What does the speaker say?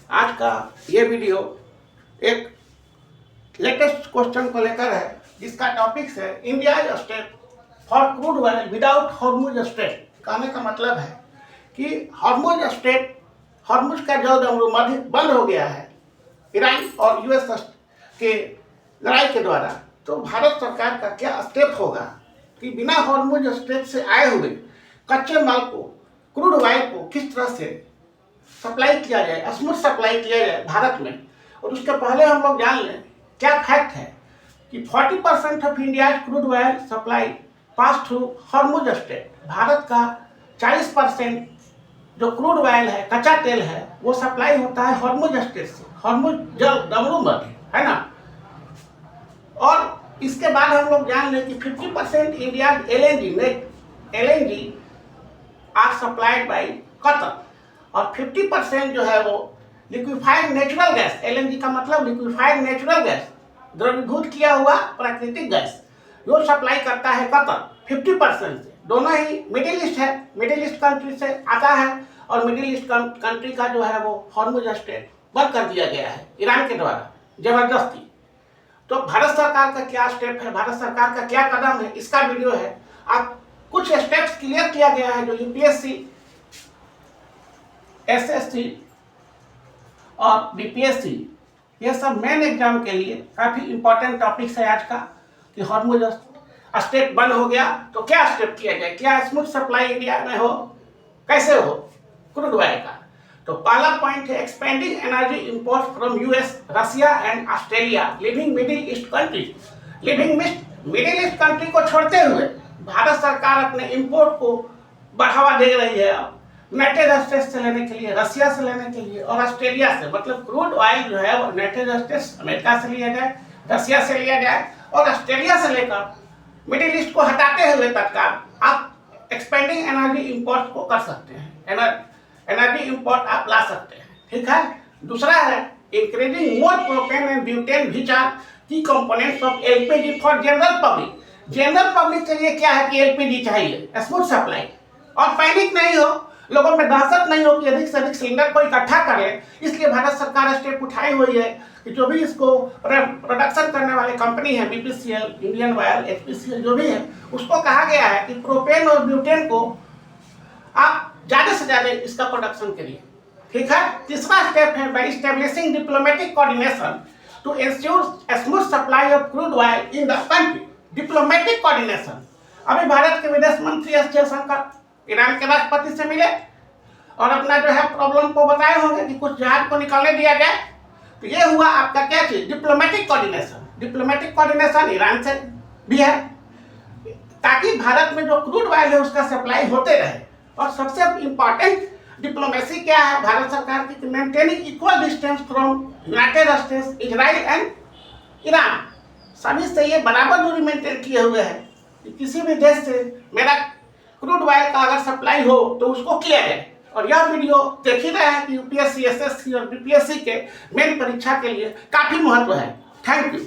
आज का ये वीडियो एक लेटेस्ट क्वेश्चन को लेकर है, जिसका टॉपिक है India step for crude oil without Hormuz strait. कहने का मतलब है कि हॉर्मुज स्ट्रेट, हॉर्मुज का जो मध्य बंद हो गया है ईरान और यूएस के लड़ाई के द्वारा, तो भारत सरकार का क्या स्टेप होगा कि बिना हॉर्मुज स्ट्रेट से आए हुए कच्चे माल को, क्रूड ऑयल को किस तरह से सप्लाई किया जाए, स्मूथ सप्लाई किया जाए भारत में। और उसके पहले हम लोग जान लें क्या फैक्ट है कि 40% of India crude oil supply pass through Hormuz strait. Bharat का 40% जो क्रूड ऑयल है, कच्चा तेल है, वो सप्लाई होता है हॉर्मुज स्ट्रेट से, हॉर्मुज जल डमरू मध्य, है ना। और इसके बाद हम लोग जान लें कि 50% India LNG are supplied by Qatar, और 50% जो है वो लिक्विफाइड नेचुरल गैस, एलएनजी का मतलब लिक्विफाइड नेचुरल गैस, द्रवीभूत किया हुआ प्राकृतिक गैस, जो सप्लाई करता है कतर 50% से। दोनों ही मिडिल ईस्ट है, मिडिल ईस्ट कंट्री से आता है, और मिडिल ईस्ट कंट्री का जो है वो हॉर्मुज स्ट्रेट बंद कर दिया गया है ईरान के द्वारा जबरदस्ती। तो भारत सरकार का क्या स्टेप है, भारत सरकार का क्या कदम है, इसका वीडियो है। आप कुछ स्टेप्स क्लियर किया गया है जो यूपीएससी, एसएससी और बीपीएससी, ये सब मेन एग्जाम के लिए काफी इंपॉर्टेंट टॉपिक्स है आज का कि हॉर्मुज स्ट्रेट बंद हो गया तो क्या स्टेप किया जाए, क्या स्मूथ सप्लाई इंडिया में हो, कैसे हो क्रूड ऑयल का। तो पहला पॉइंट है expanding energy import from US, Russia and Australia, living middle east country. Living middle east country को छोड़ते हुए भारत सरकार अपने इंपोर्ट को बढ़ावा दे रही है यूनाइटेड स्टेट्स से लेने के लिए, रशिया से लेने के लिए और ऑस्ट्रेलिया से। मतलब क्रूड ऑयल जो है वो यूनाइटेड स्टेट्स अमेरिका से लिया जाए, रशिया से लिया जाए और ऑस्ट्रेलिया से लेकर मिडिल ईस्ट को हटाते हुए तत्काल आप एक्सपेंडिंग एनर्जी इंपोर्ट को कर सकते हैं, एनर्जी इंपोर्ट आप ला सकते हैं, ठीक है। दूसरा है increasing more propane and butane which are key components of LPG for general public. General public के लिए क्या है कि एलपीजी चाहिए, स्मूथ सप्लाई, और पैनिक नहीं हो, लोगों में दहशत नहीं हो कि अधिक से अधिक सिलेंडर को इकट्ठा कर ले। इसलिए भारत सरकार स्टेप उठाई हुई है कि जो भी इसको प्रोडक्शन करने वाले कंपनी है, बीपीसीएल, इंडियन ऑयल, एचपीसीएल, जो भी है, उसको कहा गया है कि प्रोपेन और ब्यूटेन को आप ज्यादा से ज्यादा इसका प्रोडक्शन करिए, ठीक है। तीसरा स्टेप है by establishing diplomatic coordination to ensure smooth supply of crude oil in the country. Diplomatic coordination, अभी भारत के विदेश मंत्री एस जयशंकर ईरान के राष्ट्रपति से मिले और अपना जो है प्रॉब्लम को बताए होंगे कि कुछ जहाज को निकलने दिया जाए। तो ये हुआ आपका क्या चीज, diplomatic coordination. Diplomatic coordination Iran से भी है ताकि भारत में जो क्रूड ऑयल है उसका सप्लाई होते रहे। और सबसे इंपॉर्टेंट डिप्लोमेसी क्या है भारत सरकार की, maintaining equal distance from United states, Israel and Iran. सभी से ये बराबर दूरी मेंटेन किए हुए है कि किसी भी देश से मेरा क्रूड ऑयल का अगर सप्लाई हो तो उसको किया जाए। और यह वीडियो देख ही रहे हैं कि यूपीएससी, एसएससी और बीपीएससी के मेन परीक्षा के लिए काफी महत्व है। Thank you.